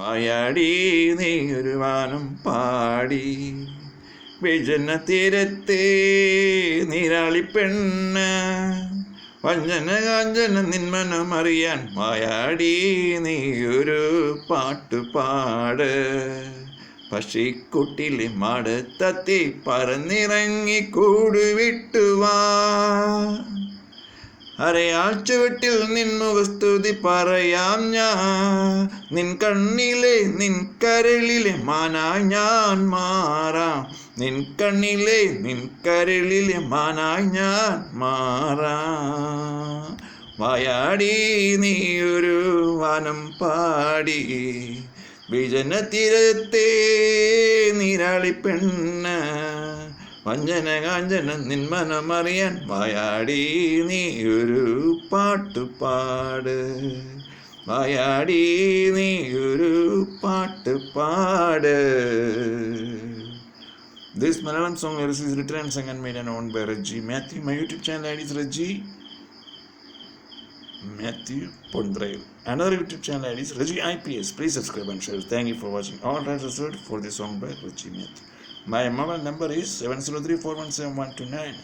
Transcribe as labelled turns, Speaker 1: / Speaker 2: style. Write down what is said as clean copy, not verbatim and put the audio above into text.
Speaker 1: വായാടി നീ ഒരു വാനം പാടി. വിജന തീരത്തെ നീരാളി പെണ്ണ് വഞ്ചന കാഞ്ചന നിന്മനം അറിയാൻ വായാടി നീ ഒരു പാട്ടുപാട്. പക്ഷിക്കുട്ടിലെ മടത്തത്തി പറന്നിറങ്ങി കൂടുവിട്ടുവാ. അരയാൾ ചുവട്ടിൽ നിൻമുഖസ്തുതി പറയാം ഞാൻ. നിൻ കണ്ണിലെ നിൻ കരളിലെ മാനായി ഞാൻ മാറാം. നിൻ കണ്ണിലെ നിൻ കരളിലെ മാനായി ഞാൻ മാറാം. വായാടി നീ ഒരു വാനം പാടി. വിജന തീരത്തെ നീരാളി പെണ്ണ് വഞ്ചന കാഞ്ചന നിന്മനമറിയാൻ വായാടി നീ ഒരു പാട്ടുപാട്. വായാടി നീ ഒരു പാട്ടുപാട്. This Malayalam song lyrics is written and sung and made and owned by Reggie Matthew. My YouTube channel ID is Reggie Matthew Pondrail. Another YouTube channel ID is Reggie IPS. Please subscribe and share. Thank you for watching. All rights reserved for this song by Reggie Matthew. My mobile number is 703417129.